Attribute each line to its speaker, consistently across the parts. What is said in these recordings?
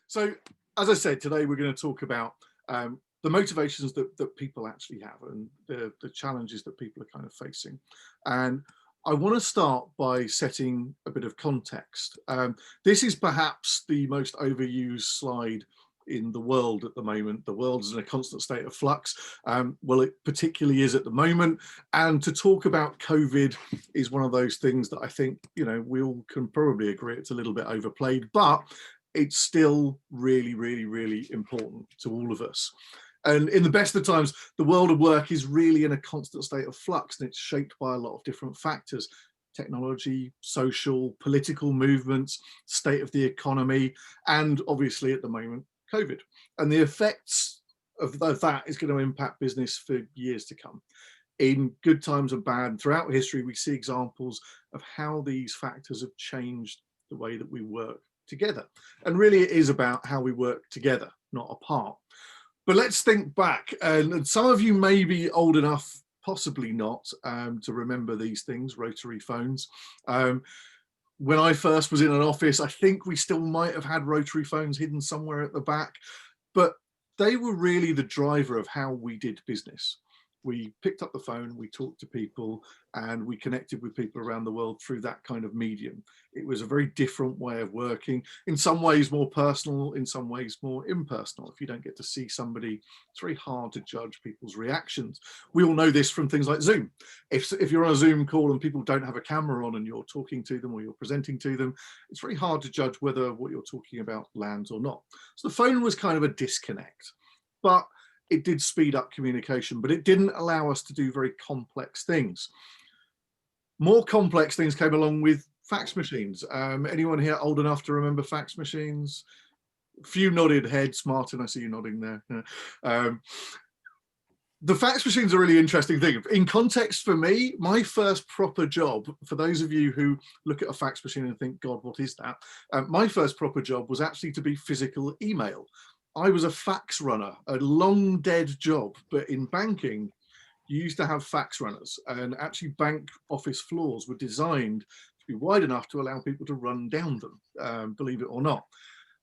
Speaker 1: So, as I said, today we're going to talk about the motivations that people actually have and the challenges that people are kind of facing. And I want to start by setting a bit of context. This is perhaps the most overused slide in the world at the moment. The world is in a constant state of flux. Well, it particularly is at the moment. And to talk about COVID is one of those things that I think, you know, we all can probably agree it's a little bit overplayed, but it's still really, really, really important to all of us. And in the best of times, the world of work is really in a constant state of flux, and it's shaped by a lot of different factors: technology, social, political movements, state of the economy, and obviously at the moment, COVID. And the effects of that is going to impact business for years to come. In good times and bad, throughout history, we see examples of how these factors have changed the way that we work together. And really it is about how we work together, not apart. But let's think back, and some of you may be old enough, possibly not, to remember these things, rotary phones. When I first was in an office, I think we still might have had rotary phones hidden somewhere at the back, but they were really the driver of how we did business. We picked up the phone, we talked to people, and we connected with people around the world through that kind of medium. It was a very different way of working, in some ways more personal, in some ways more impersonal. If you don't get to see somebody, it's very hard to judge people's reactions. We all know this from things like Zoom. If you're on a Zoom call and people don't have a camera on and you're talking to them or you're presenting to them, it's very hard to judge whether what you're talking about lands or not. So the phone was kind of a disconnect, but it did speed up communication, but it didn't allow us to do very complex things. More complex things came along with fax machines. Anyone here old enough to remember fax machines? A few nodded heads. Martin, I see you nodding there. The fax machine's a really interesting thing. In context for me, my first proper job, for those of you who look at a fax machine and think, God, what is that? My first proper job was actually to be physical email. I was a fax runner, a long dead job, but in banking, you used to have fax runners, and actually bank office floors were designed to be wide enough to allow people to run down them, believe it or not.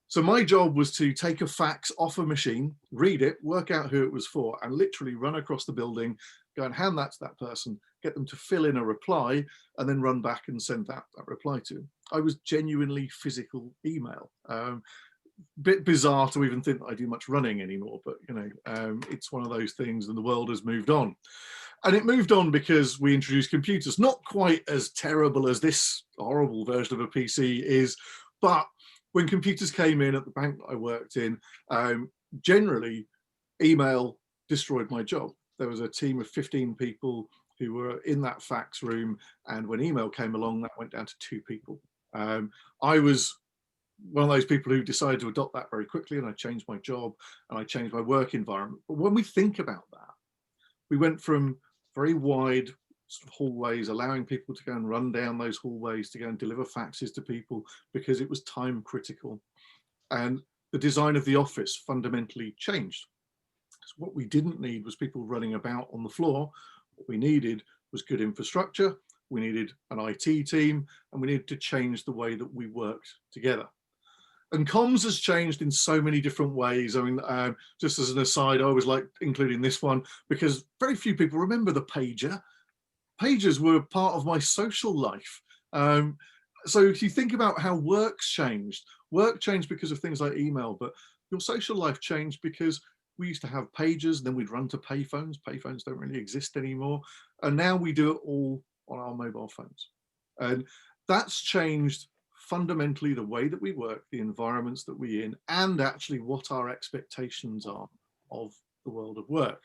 Speaker 1: So my job was to take a fax off a machine, read it, work out who it was for, and literally run across the building, go and hand that to that person, get them to fill in a reply, and then run back and send that reply to them. I was genuinely physical email. Bit bizarre to even think that I do much running anymore, but you know, it's one of those things, and the world has moved on. And it moved on because we introduced computers, not quite as terrible as this horrible version of a PC is, but when computers came in at the bank that I worked in, generally email destroyed my job. There was a team of 15 people who were in that fax room, and when email came along, that went down to 2 people. I was one of those people who decided to adopt that very quickly, and I changed my job and I changed my work environment. But when we think about that, we went from very wide sort of hallways, allowing people to go and run down those hallways to go and deliver faxes to people because it was time critical. And the design of the office fundamentally changed. So what we didn't need was people running about on the floor. What we needed was good infrastructure. We needed an IT team, and we needed to change the way that we worked together. And comms has changed in so many different ways. I mean, just as an aside, I always like including this one because very few people remember the pager. Pagers were part of my social life. So if you think about how work changed because of things like email, but your social life changed because we used to have pagers, and then we'd run to payphones. Payphones don't really exist anymore. And now we do it all on our mobile phones. And that's changed fundamentally the way that we work, the environments that we're in, and actually what our expectations are of the world of work.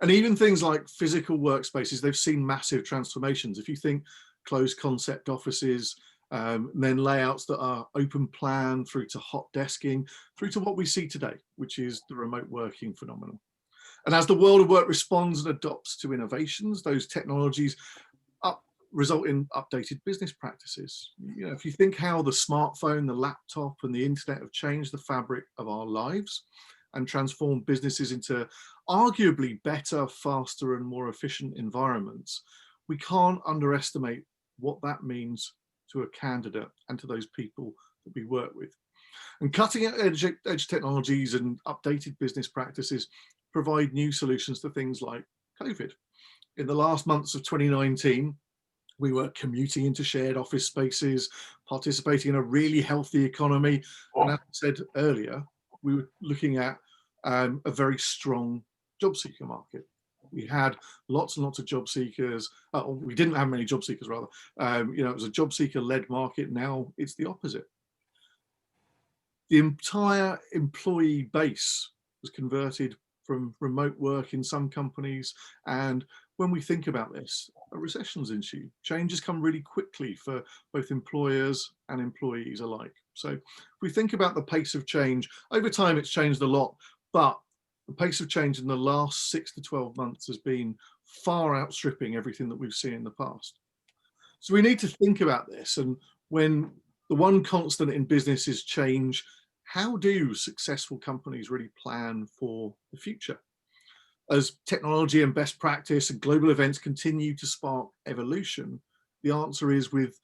Speaker 1: And even things like physical workspaces, they've seen massive transformations. If you think closed concept offices, then layouts that are open plan through to hot desking, through to what we see today, which is the remote working phenomenon. And as the world of work responds and adopts to innovations, those technologies result in updated business practices. You know, if you think how the smartphone, the laptop, and the internet have changed the fabric of our lives and transformed businesses into arguably better, faster, and more efficient environments, we can't underestimate what that means to a candidate and to those people that we work with. And cutting edge technologies and updated business practices provide new solutions to things like COVID. In the last months of 2019, we were commuting into shared office spaces, participating in a really healthy economy. And as I said earlier, we were looking at a very strong job seeker market. We had lots and lots of job seekers. We didn't have many job seekers, rather. It was a job seeker-led market. Now it's the opposite. The entire employee base was converted from remote work in some companies. And when we think about this, a recession's ensued. Changes come really quickly for both employers and employees alike. So if we think about the pace of change, over time it's changed a lot, but the pace of change in the last 6 to 12 months has been far outstripping everything that we've seen in the past. So we need to think about this. And when the one constant in business is change, how do successful companies really plan for the future? As technology and best practice and global events continue to spark evolution, the answer is with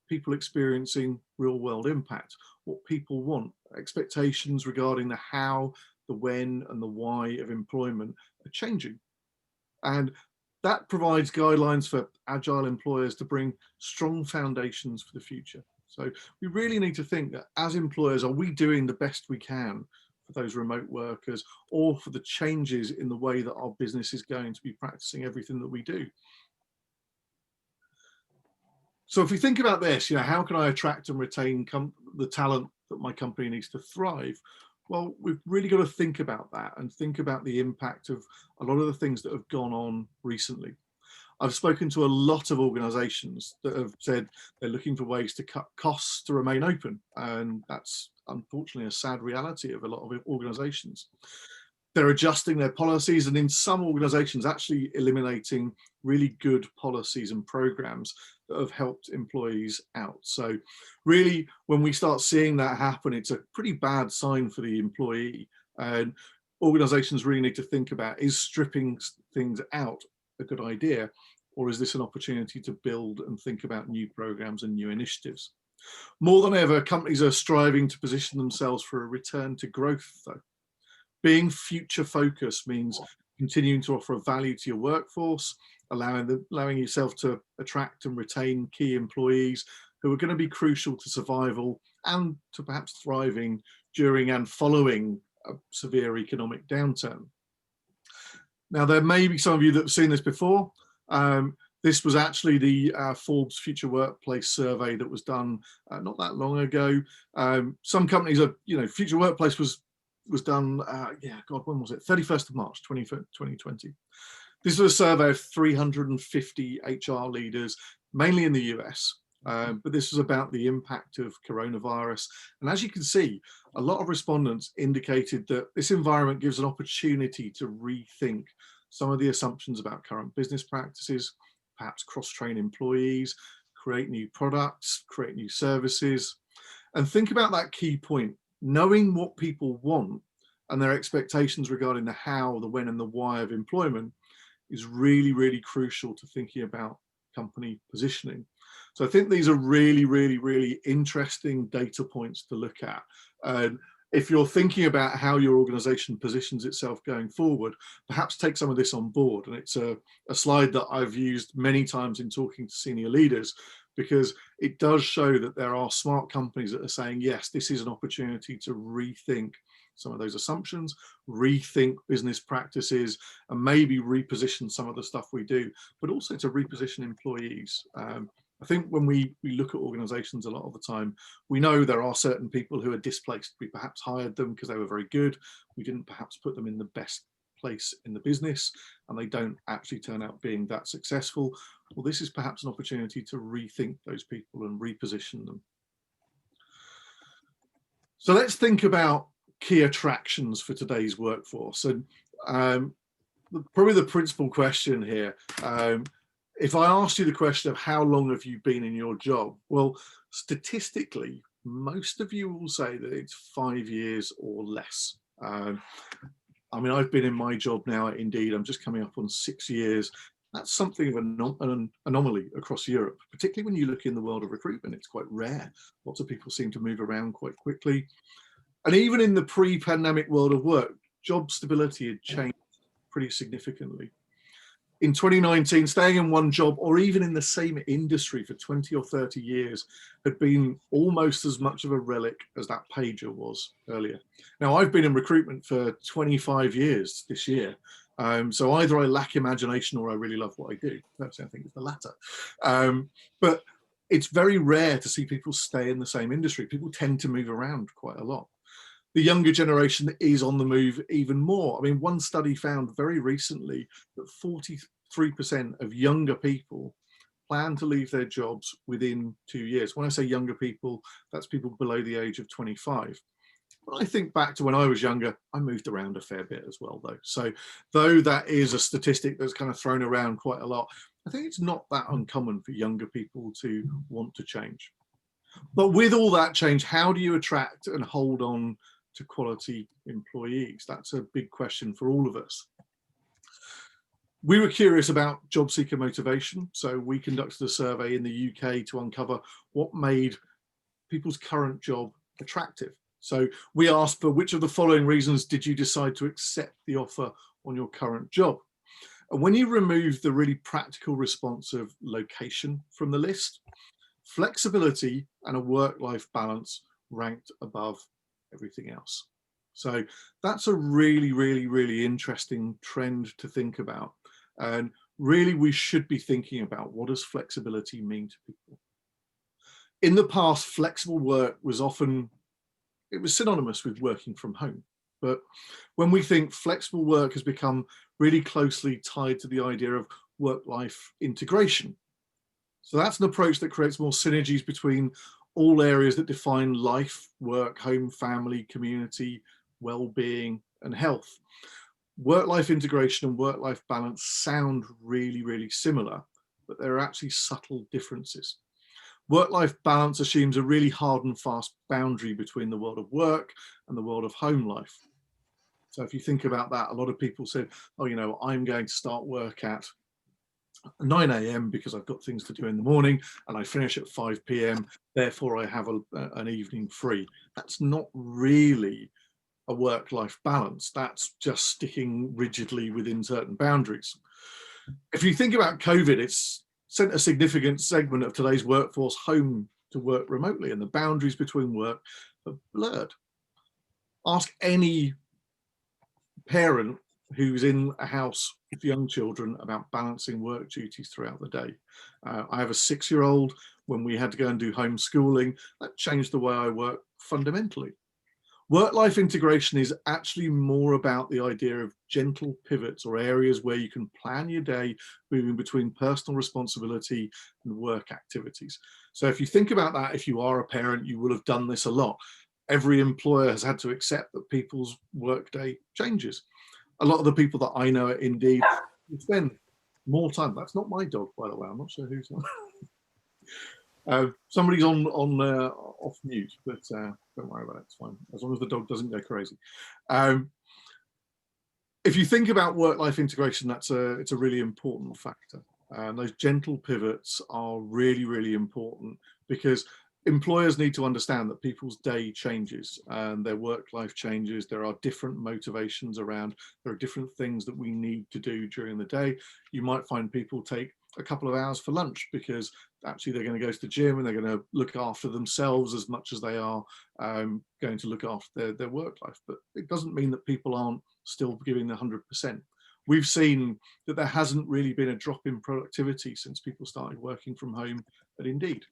Speaker 1: people experiencing real world impact, what people want, expectations regarding the how, the when and the why of employment are changing. And that provides guidelines for agile employers to bring strong foundations for the future. So we really need to think that as employers, are we doing the best we can for those remote workers, or for the changes in the way that our business is going to be practicing everything that we do? So if we think about this, how can I attract and retain the talent that my company needs to thrive? Well, we've really got to think about that and think about the impact of a lot of the things that have gone on recently. I've spoken to a lot of organizations that have said they're looking for ways to cut costs to remain open. And that's unfortunately a sad reality of a lot of organizations. They're adjusting their policies, and in some organizations actually eliminating really good policies and programs that have helped employees out. So really, when we start seeing that happen, it's a pretty bad sign for the employee. And organizations really need to think about, is stripping things out a good idea, or is this an opportunity to build and think about new programs and new initiatives? More than ever, companies are striving to position themselves for a return to growth, though. Being future focused means continuing to offer value to your workforce, allowing yourself to attract and retain key employees who are going to be crucial to survival and to perhaps thriving during and following a severe economic downturn. Now, there may be some of you that have seen this before. This was actually the Forbes Future Workplace survey that was done not that long ago. Some companies are, Future Workplace was done, when was it? 31st of March, 2020. This was a survey of 350 HR leaders, mainly in the US. But this was about the impact of coronavirus. And as you can see, a lot of respondents indicated that this environment gives an opportunity to rethink some of the assumptions about current business practices, perhaps cross-train employees, create new products, create new services, and think about that key point. Knowing what people want and their expectations regarding the how, the when, and the why of employment is really, really crucial to thinking about company positioning. So I think these are really, really, really interesting data points to look at. If you're thinking about how your organization positions itself going forward, perhaps take some of this on board. And it's a slide that I've used many times in talking to senior leaders, because it does show that there are smart companies that are saying, yes, this is an opportunity to rethink some of those assumptions, rethink business practices, and maybe reposition some of the stuff we do, but also to reposition employees. I think when we look at organizations a lot of the time, we know there are certain people who are displaced. We perhaps hired them because they were very good. We didn't perhaps put them in the best place in the business, and they don't actually turn out being that successful. Well, this is perhaps an opportunity to rethink those people and reposition them. So let's think about key attractions for today's workforce. And probably the principal question here, if I asked you the question of how long have you been in your job? Well, statistically, most of you will say that it's 5 years or less. I mean, I've been in my job now at Indeed. I'm just coming up on 6 years. That's something of an anomaly across Europe, particularly when you look in the world of recruitment. It's quite rare. Lots of people seem to move around quite quickly. And even in the pre-pandemic world of work, job stability had changed pretty significantly. In 2019, staying in one job or even in the same industry for 20 or 30 years had been almost as much of a relic as that pager was earlier. Now, I've been in recruitment for 25 years this year. So either I lack imagination or I really love what I do. Personally, I think it's the latter. But it's very rare to see people stay in the same industry. People tend to move around quite a lot. The younger generation is on the move even more. I mean, one study found very recently that 43% of younger people plan to leave their jobs within 2 years. When I say younger people, that's people below the age of 25. When I think back to when I was younger, I moved around a fair bit as well, though. So though that is a statistic that's kind of thrown around quite a lot, I think it's not that uncommon for younger people to want to change. But with all that change, how do you attract and hold on to quality employees? That's a big question for all of us. We were curious about job seeker motivation, so we conducted a survey in the UK to uncover what made people's current job attractive. So we asked, for which of the following reasons did you decide to accept the offer on your current job? And when you remove the really practical response of location from the list, flexibility and a work-life balance ranked above everything else. So that's a really, really, really interesting trend to think about. And really, we should be thinking about, what does flexibility mean to people? In the past, flexible work was often, it was synonymous with working from home. But when we think, flexible work has become really closely tied to the idea of work-life integration. So that's an approach that creates more synergies between all areas that define life, work, home, family, community, well-being, and health. Work-life integration and work-life balance sound really, really similar, but there are actually subtle differences. Work-life balance assumes a really hard and fast boundary between the world of work and the world of home life. So if you think about that, a lot of people said, oh, you know, I'm going to start work at 9 a.m. because I've got things to do in the morning, and I finish at 5 p.m. Therefore, I have an evening free. That's not really a work-life balance. That's just sticking rigidly within certain boundaries. If you think about COVID, it's sent a significant segment of today's workforce home to work remotely, and the boundaries between work have blurred. Ask any parent who's in a house with young children about balancing work duties throughout the day. I have a 6-year-old. When we had to go and do homeschooling, that changed the way I work fundamentally. Work-life integration is actually more about the idea of gentle pivots, or areas where you can plan your day moving between personal responsibility and work activities. So if you think about that, if you are a parent, you will have done this a lot. Every employer has had to accept that people's workday changes. A lot of the people that I know at Indeed spend more time. That's not my dog, by the way. I'm not sure who's on. Somebody's on off mute, but don't worry about it. It's fine, as long as the dog doesn't go crazy. If you think about work-life integration, it's a really important factor. Those gentle pivots are really, really important, because employers need to understand that people's day changes and their work life changes. There are different motivations around. There are different things that we need to do during the day. You might find people take a couple of hours for lunch because actually they're going to go to the gym and they're going to look after themselves as much as they are going to look after their work life. But it doesn't mean that people aren't still giving the 100%. We've seen that there hasn't really been a drop in productivity since people started working from home at Indeed.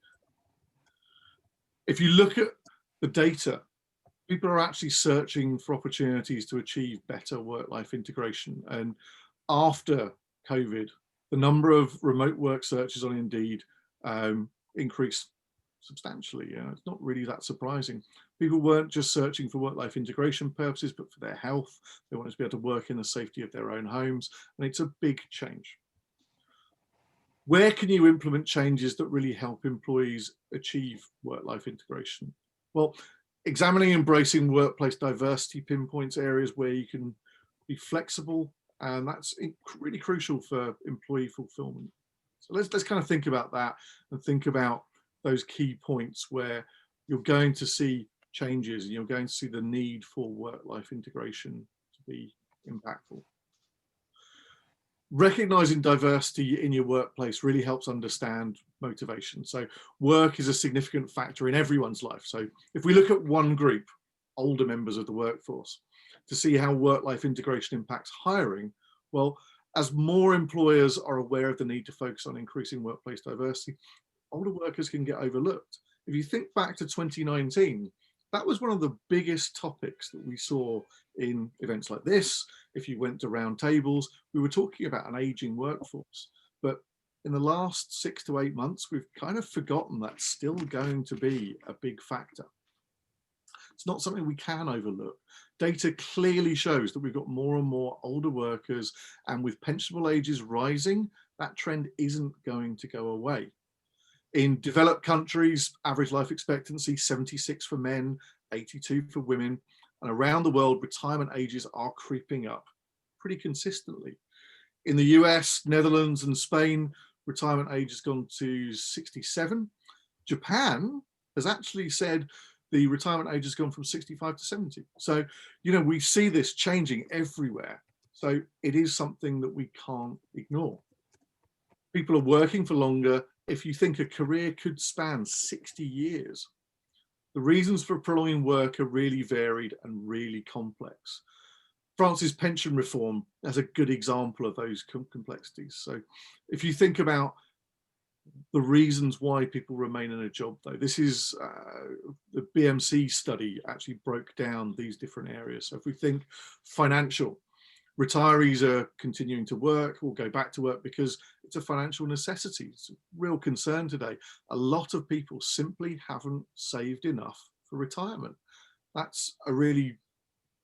Speaker 1: If you look at the data, people are actually searching for opportunities to achieve better work-life integration. And after COVID, the number of remote work searches on Indeed increased substantially. It's not really that surprising. People weren't just searching for work-life integration purposes, but for their health. They wanted to be able to work in the safety of their own homes, and it's a big change. Where can you implement changes that really help employees achieve work-life integration? Well, examining and embracing workplace diversity pinpoints areas where you can be flexible And that's really crucial for employee fulfillment. So let's kind of think about that and think about those key points where you're going to see changes and you're going to see the need for work-life integration to be impactful. Recognizing diversity in your workplace really helps understand motivation. So work is a significant factor in everyone's life. So if we look at one group, older members of the workforce, to see how work-life integration impacts hiring, well, as more employers are aware of the need to focus on increasing workplace diversity, older workers can get overlooked. If you think back to 2019, that was one of the biggest topics that we saw in events like this. If you went to roundtables, we were talking about an aging workforce. But in the last 6 to 8 months, we've kind of forgotten that's still going to be a big factor. It's not something we can overlook. Data clearly shows that we've got more and more older workers, and with pensionable ages rising, that trend isn't going to go away. In developed countries, average life expectancy 76 for men, 82 for women, and around the world, retirement ages are creeping up pretty consistently. In the US, Netherlands, and Spain, retirement age has gone to 67. Japan has actually said the retirement age has gone from 65 to 70. So, we see this changing everywhere. So it is something that we can't ignore. People are working for longer. If you think a career could span 60 years, the reasons for prolonging work are really varied and really complex. France's pension reform is a good example of those complexities. So if you think about the reasons why people remain in a job, though, this is the BMC study actually broke down these different areas. So if we think financial, retirees are continuing to work or go back to work because it's a financial necessity. It's a real concern today. A lot of people simply haven't saved enough for retirement. That's a really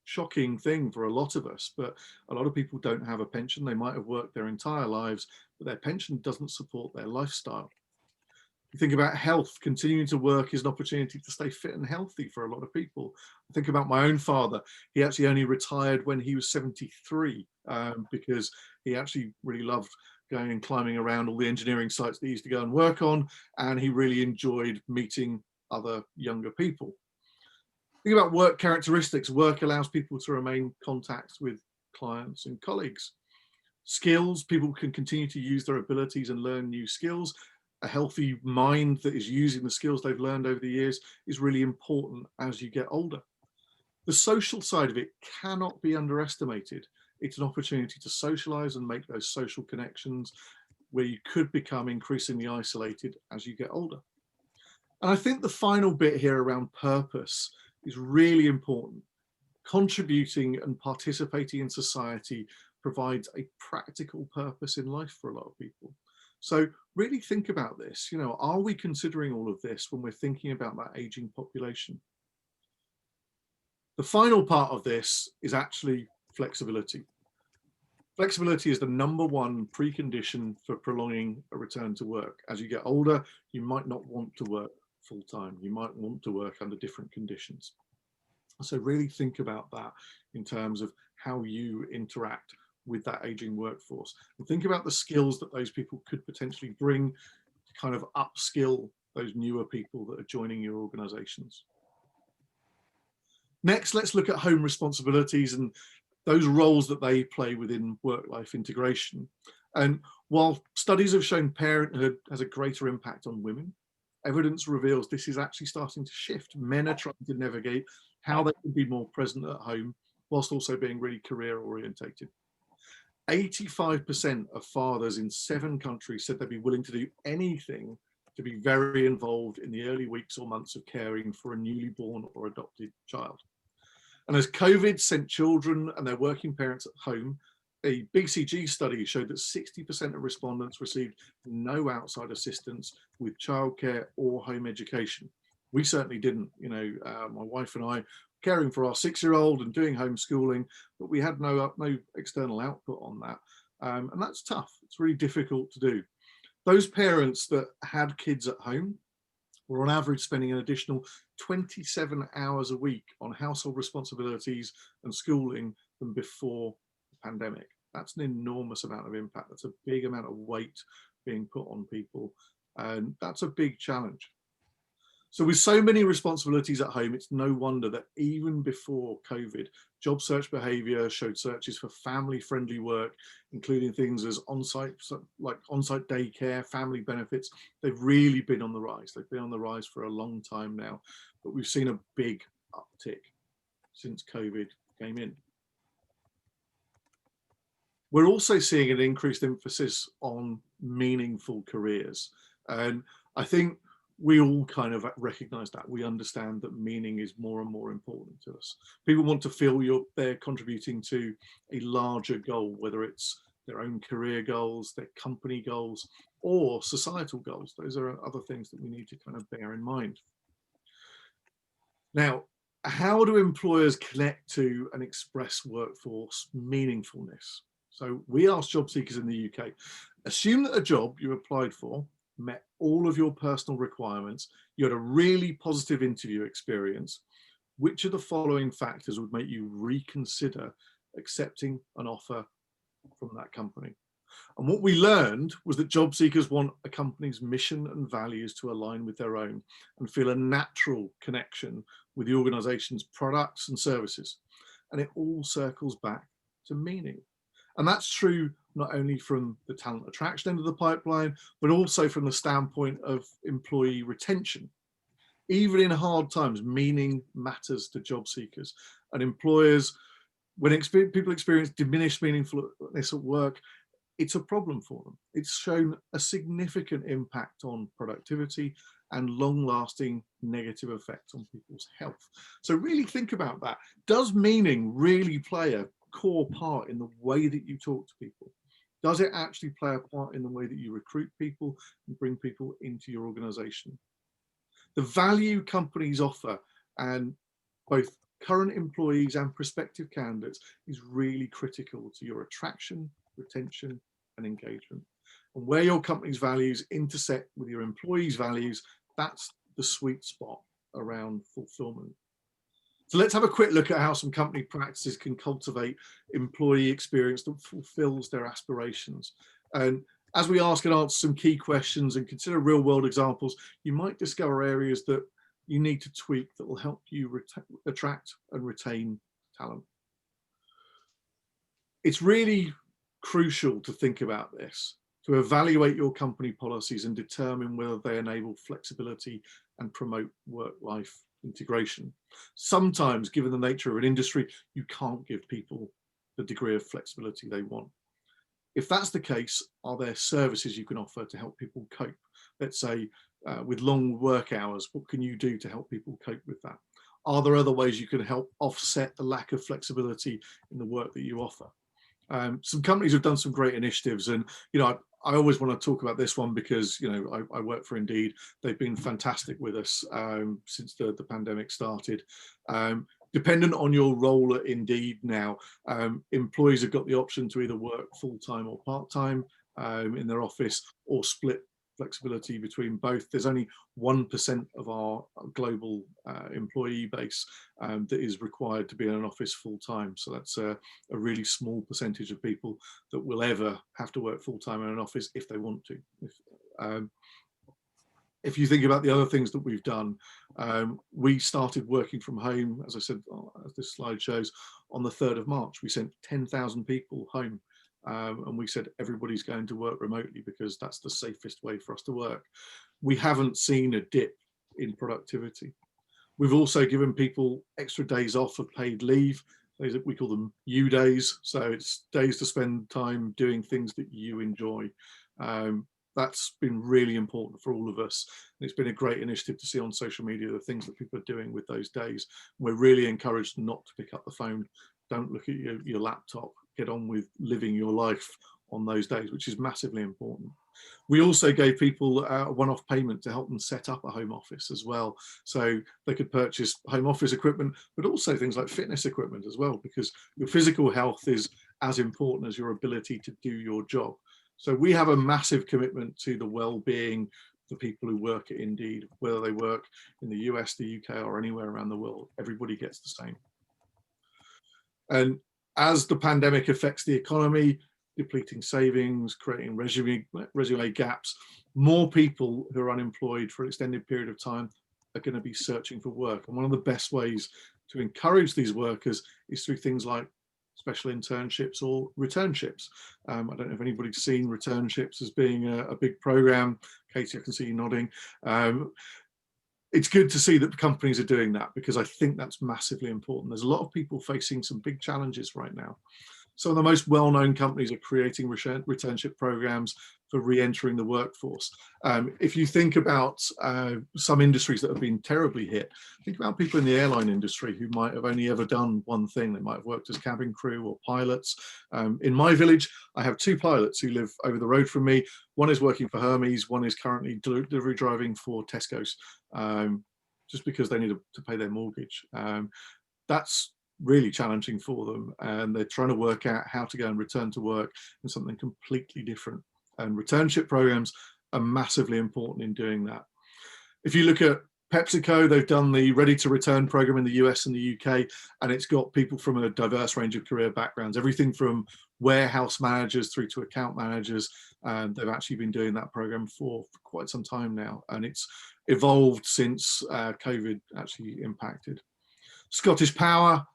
Speaker 1: shocking thing for a lot of us, but a lot of people don't have a pension. They might have worked their entire lives, but their pension doesn't support their lifestyle. You think about health, continuing to work is an opportunity to stay fit and healthy for a lot of people. I think about my own father. He actually only retired when he was 73 because he actually really loved going and climbing around all the engineering sites that he used to go and work on, and he really enjoyed meeting other younger people. Think about work characteristics. Work allows people to remain in contact with clients and colleagues. Skills, people can continue to use their abilities and learn new skills. A healthy mind that is using the skills they've learned over the years is really important as you get older. The social side of it cannot be underestimated. It's an opportunity to socialize and make those social connections where you could become increasingly isolated as you get older. And I think the final bit here around purpose is really important. Contributing and participating in society provides a practical purpose in life for a lot of people. So really think about this, are we considering all of this when we're thinking about that aging population? The final part of this is actually flexibility. Flexibility is the #1 precondition for prolonging a return to work. As you get older, you might not want to work full time. You might want to work under different conditions. So really think about that in terms of how you interact with that aging workforce, and think about the skills that those people could potentially bring to kind of upskill those newer people that are joining your organizations. Next, let's look at home responsibilities and those roles that they play within work-life integration. And while studies have shown parenthood has a greater impact on women, evidence reveals this is actually starting to shift. Men are trying to navigate how they can be more present at home whilst also being really career orientated. 85% of fathers in 7 countries said they'd be willing to do anything to be very involved in the early weeks or months of caring for a newly born or adopted child. And as COVID sent children and their working parents at home, a BCG study showed that 60% of respondents received no outside assistance with childcare or home education. We certainly didn't. My wife and I caring for our 6-year-old and doing homeschooling, but we had no external output on that. And that's tough. It's really difficult to do. Those parents that had kids at home were on average spending an additional 27 hours a week on household responsibilities and schooling than before the pandemic. That's an enormous amount of impact. That's a big amount of weight being put on people. And that's a big challenge. So with so many responsibilities at home, it's no wonder that even before COVID, job search behaviour showed searches for family-friendly work, including things as on-site, like on-site daycare, family benefits. They've really been on the rise. They've been on the rise for a long time now, but we've seen a big uptick since COVID came in. We're also seeing an increased emphasis on meaningful careers. And I think we all kind of recognize that. We understand that meaning is more and more important to us. People want to feel they're contributing to a larger goal, whether it's their own career goals, their company goals, or societal goals. Those are other things that we need to kind of bear in mind. Now, how do employers connect to and express workforce meaningfulness? So we asked job seekers in the UK, assume that a job you applied for met all of your personal requirements, you had a really positive interview experience. Which of the following factors would make you reconsider accepting an offer from that company? And what we learned was that job seekers want a company's mission and values to align with their own and feel a natural connection with the organization's products and services. And it all circles back to meaning. And that's true not only from the talent attraction end of the pipeline, but also from the standpoint of employee retention. Even in hard times, meaning matters to job seekers. And employers, when people experience diminished meaningfulness at work, it's a problem for them. It's shown a significant impact on productivity and long-lasting negative effects on people's health. So really think about that. Does meaning really play a core part in the way that you talk to people? Does it actually play a part in the way that you recruit people and bring people into your organization? The value companies offer, and both current employees and prospective candidates, is really critical to your attraction, retention, and engagement. And where your company's values intersect with your employees' values, that's the sweet spot around fulfillment. So let's have a quick look at how some company practices can cultivate employee experience that fulfills their aspirations. And as we ask and answer some key questions and consider real world examples, you might discover areas that you need to tweak that will help you attract and retain talent. It's really crucial to think about this, to evaluate your company policies and determine whether they enable flexibility and promote work-life integration. Sometimes, given the nature of an industry, you can't give people the degree of flexibility they want. If that's the case, are there services you can offer to help people cope? Let's say with long work hours, what can you do to help people cope with that? Are there other ways you can help offset the lack of flexibility in the work that you offer? Some companies have done some great initiatives, and I always want to talk about this one because I work for Indeed. They've been fantastic with us since the pandemic started. Dependent on your role at Indeed now, employees have got the option to either work full-time or part-time in their office, or split flexibility between both. There's only 1% of our global employee base that is required to be in an office full-time. So that's a really small percentage of people that will ever have to work full-time in an office if they want to. If you think about the other things that we've done, we started working from home, as I said, as this slide shows, on the 3rd of March. We sent 10,000 people home. And we said everybody's going to work remotely because that's the safest way for us to work. We haven't seen a dip in productivity. We've also given people extra days off of paid leave. We call them you days. So it's days to spend time doing things that you enjoy. That's been really important for all of us. And it's been a great initiative to see on social media the things that people are doing with those days. We're really encouraged not to pick up the phone. Don't look at your laptop. Get on with living your life on those days, which is massively important. We also gave people a one-off payment to help them set up a home office as well. So they could purchase home office equipment, but also things like fitness equipment as well, because your physical health is as important as your ability to do your job. So we have a massive commitment to the well-being of the people who work at Indeed, whether they work in the US, the UK, or anywhere around the world. Everybody gets the same. And as the pandemic affects the economy, depleting savings, creating resume gaps. More people who are unemployed for an extended period of time are going to be searching for work. And one of the best ways to encourage these workers is through things like special internships or returnships. I don't know if anybody's seen returnships as being a big program. Katie, I can see you nodding. It's good to see that companies are doing that, because I think that's massively important. There's a lot of people facing some big challenges right now. Some of the most well-known companies are creating returnship programs for re-entering the workforce. If you think about some industries that have been terribly hit, think about people in the airline industry who might have only ever done one thing. They might have worked as cabin crew or pilots. In my village, I have 2 pilots who live over the road from me. One is working for Hermes, one is currently delivery driving for Tesco's, just because they need to pay their mortgage. That's really challenging for them, and they're trying to work out how to go and return to work in something completely different. And returnship programs are massively important in doing that. If you look at PepsiCo, they've done the Ready to Return program in the US and the UK, and it's got people from a diverse range of career backgrounds, everything from warehouse managers through to account managers. They've actually been doing that program for quite some time now, and it's evolved since COVID actually impacted. Scottish Power,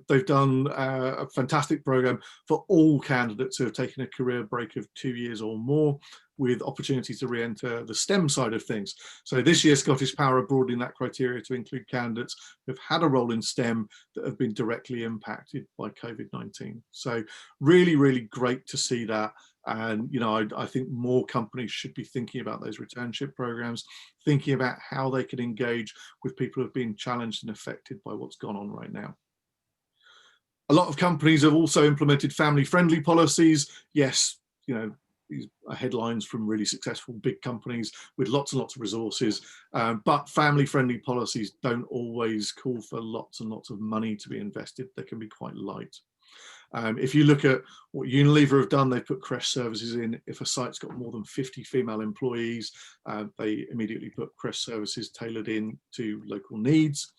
Speaker 1: they've done a fantastic program for all candidates who have taken a career break of 2 years or more, with opportunities to re-enter the STEM side of things. So this year, Scottish Power are broadening that criteria to include candidates who've had a role in STEM that have been directly impacted by COVID-19. So really, really great to see that. And, you know, I think more companies should be thinking about those returnship programs, thinking about how they can engage with people who have been challenged and affected by what's gone on right now. A lot of companies have also implemented family-friendly policies. Yes, you know, these are headlines from really successful big companies with lots and lots of resources, but family-friendly policies don't always call for lots and lots of money to be invested. They can be quite light. If you look at what Unilever have done, they've put creche services in. If a site's got more than 50 female employees, they immediately put creche services tailored in to local needs.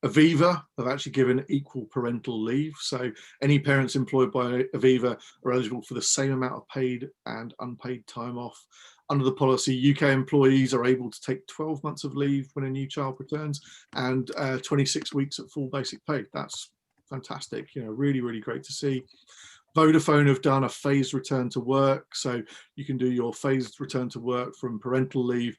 Speaker 1: Aviva have actually given equal parental leave. So any parents employed by Aviva are eligible for the same amount of paid and unpaid time off. Under the policy, UK employees are able to take 12 months of leave when a new child returns, and 26 weeks at full basic pay. That's fantastic, you know, really, really great to see. Vodafone have done a phased return to work. So you can do your phased return to work from parental leave,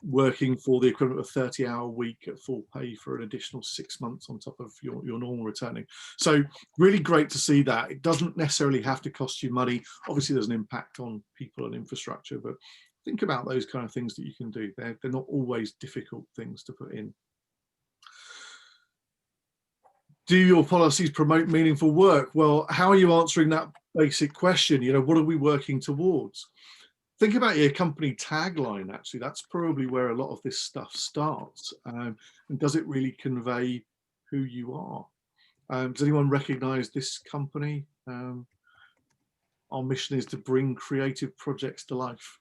Speaker 1: working for the equivalent of 30-hour week at full pay for an additional 6 months on top of your normal returning. So really great to see that. It doesn't necessarily have to cost you money. Obviously there's an impact on people and infrastructure, but think about those kind of things that you can do. They're not always difficult things to put in. Do your policies promote meaningful work? Well, how are you answering that basic question? You know, what are we working towards? Think about your company tagline, actually. That's probably where a lot of this stuff starts. And does it really convey who you are? Does anyone recognize this company? Our mission is to bring creative projects to life.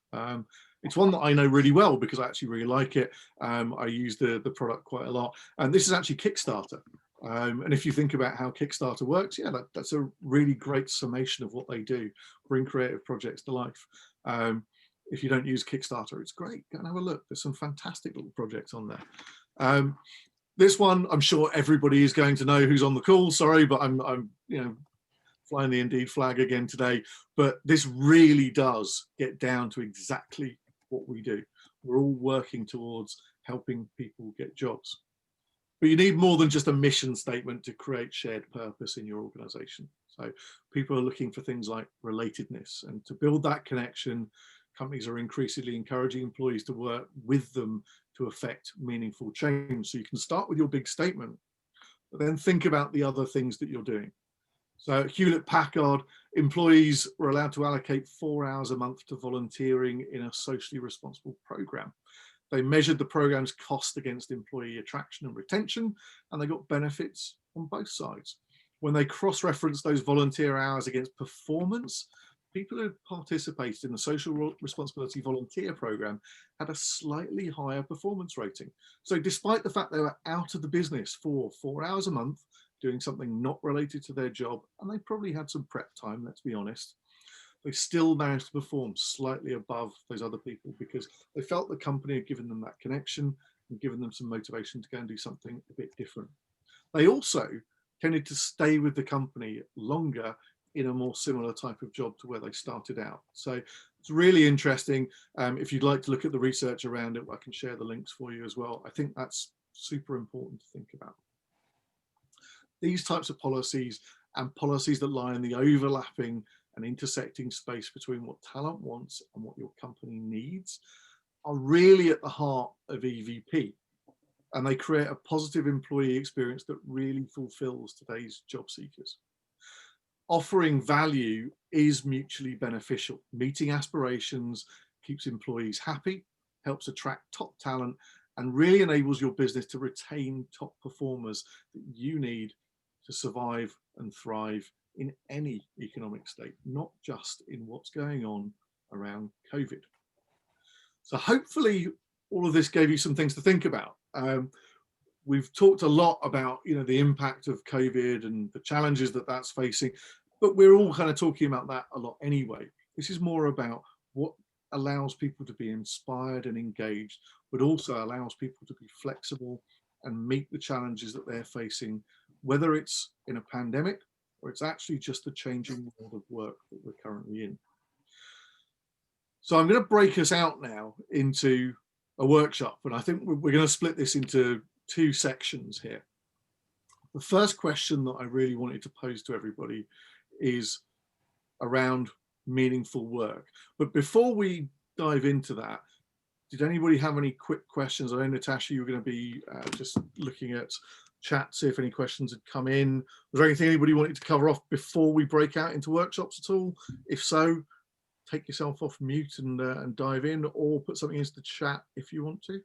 Speaker 1: It's one that I know really well because I actually really like it. I use the product quite a lot. And this is actually Kickstarter. And if you think about how Kickstarter works, yeah, that's a really great summation of what they do, bring creative projects to life. If you don't use Kickstarter, it's great. Go and have a look. There's some fantastic little projects on there. This one, I'm sure everybody is going to know who's on the call. Sorry, but I'm you know, flying the Indeed flag again today. But this really does get down to exactly what we do. We're all working towards helping people get jobs. But you need more than just a mission statement to create shared purpose in your organization. So people are looking for things like relatedness, and to build that connection, companies are increasingly encouraging employees to work with them to affect meaningful change. So you can start with your big statement, but then think about the other things that you're doing. So at Hewlett-Packard, employees were allowed to allocate 4 hours a month to volunteering in a socially responsible program. They measured the program's cost against employee attraction and retention, and they got benefits on both sides. When they cross-referenced those volunteer hours against performance, people who participated in the social responsibility volunteer program had a slightly higher performance rating. So despite the fact they were out of the business for 4 hours a month, doing something not related to their job, and they probably had some prep time, let's be honest, they still managed to perform slightly above those other people because they felt the company had given them that connection and given them some motivation to go and do something a bit different. They also tended to stay with the company longer in a more similar type of job to where they started out. So it's really interesting. If you'd like to look at the research around it, I can share the links for you as well. I think that's super important to think about. These types of policies and policies that lie in the overlapping and intersecting space between what talent wants and what your company needs are really at the heart of EVP. And they create a positive employee experience that really fulfills today's job seekers. Offering value is mutually beneficial. Meeting aspirations keeps employees happy, helps attract top talent, and really enables your business to retain top performers that you need to survive and thrive in any economic state, not just in what's going on around COVID. So hopefully all of this gave you some things to think about. We've talked a lot about, the impact of COVID and the challenges that that's facing, but we're all kind of talking about that a lot anyway. This is more about what allows people to be inspired and engaged, but also allows people to be flexible and meet the challenges that they're facing, whether it's in a pandemic or it's actually just the changing world of work that we're currently in. So I'm going to break us out now into a workshop, and I think we're going to split this into two sections here. The first question that I really wanted to pose to everybody is around meaningful work. But before we dive into that, did anybody have any quick questions? I know, Natasha, you were going to be just looking at chat, see if any questions had come in. Was there anything anybody wanted to cover off before we break out into workshops at all? If so, take yourself off mute and dive in, or put something into the chat if you want to.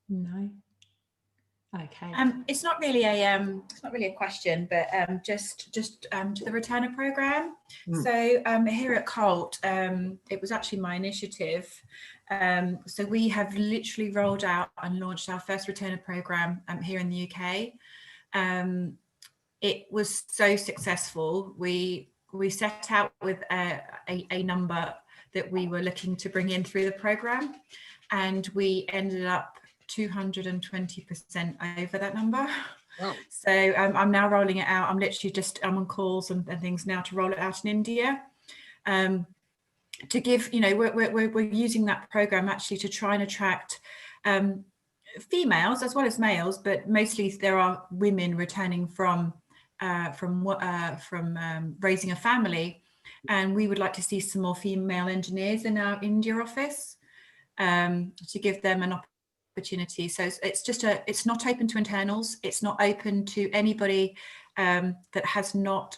Speaker 2: No. Okay.
Speaker 3: It's not really a question, but just to the returner program. So here at Colt, it was actually my initiative. So we have literally rolled out and launched our first returner program here in the UK. It was so successful. We set out with a number that we were looking to bring in through the program, and we ended up 220% over that number. Wow. So I'm now rolling it out. I'm literally I'm on calls and things now to roll it out in India. To give, we're using that program actually to try and attract females as well as males, but mostly there are women returning from raising a family, and we would like to see some more female engineers in our India office to give them an opportunity. So it's not open to internals. It's not open to anybody that has not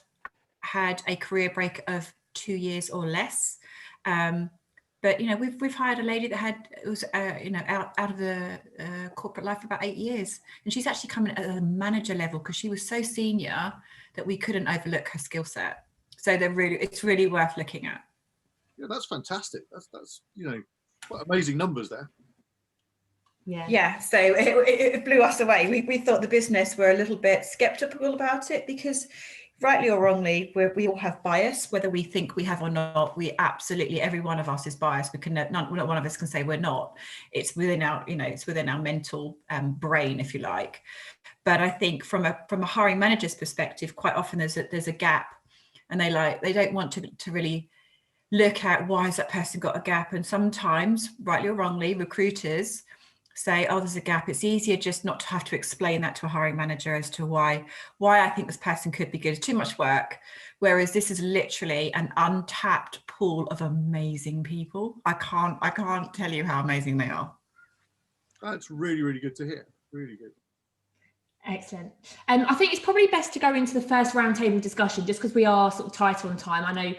Speaker 3: had a career break of 2 years or less. But we've hired a lady that was out of the corporate life for about 8 years, and she's actually coming at a manager level because she was so senior that we couldn't overlook her skill set. So it's really worth looking at.
Speaker 1: Yeah, that's fantastic. That's quite amazing numbers there.
Speaker 3: Yeah, so it blew us away. We thought the business were a little bit skeptical about it because, rightly or wrongly, we all have bias, whether we think we have or not. We absolutely, every one of us is biased. Not one of us can say we're not. It's within our, it's within our mental brain, if you like. But I think from a hiring manager's perspective, quite often there's a gap, and they don't want to really look at why has that person got a gap. And sometimes, rightly or wrongly, recruiters say, oh, there's a gap. It's easier just not to have to explain that to a hiring manager as to why I think this person could be good. It's too much work. Whereas this is literally an untapped pool of amazing people. I can't tell you how amazing they are.
Speaker 1: That's really, really good to hear. Really good.
Speaker 2: Excellent. I think it's probably best to go into the first roundtable discussion just because we are sort of tight on time. I know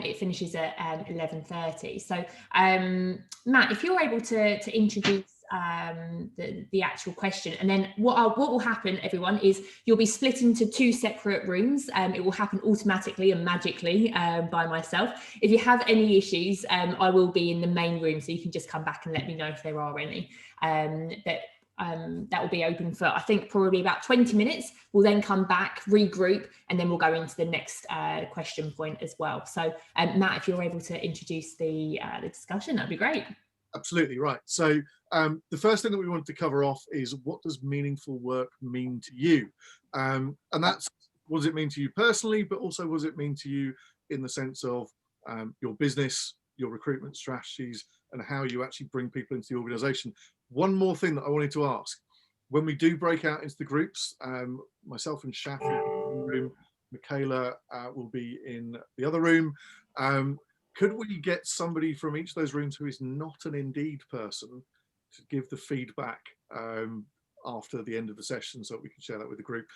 Speaker 2: it finishes at 11:30. So Matt, if you're able to introduce the actual question, and then what will happen, everyone, is you'll be split into two separate rooms. It will happen automatically and magically by myself. If you have any issues, I will be in the main room, so you can just come back and let me know if there are any. But that will be open for, I think, probably about 20 minutes. We'll then come back, regroup, and then we'll go into the next question point as well. So Matt, if you're able to introduce the discussion, that'd be great.
Speaker 1: Absolutely right. So the first thing that we wanted to cover off is, what does meaningful work mean to you? And that's, what does it mean to you personally, but also what does it mean to you in the sense of your business, your recruitment strategies, and how you actually bring people into the organization. One more thing that I wanted to ask, when we do break out into the groups, myself and Shafi in one room, Michaela will be in the other room. Could we get somebody from each of those rooms who is not an Indeed person to give the feedback after the end of the session, so that we can share that with the group,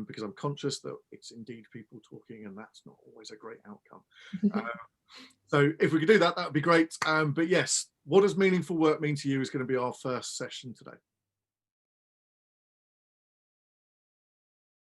Speaker 1: because I'm conscious that it's Indeed people talking, and that's not always a great outcome. So if we could do that, that would be great. But yes, what does meaningful work mean to you is going to be our first session today.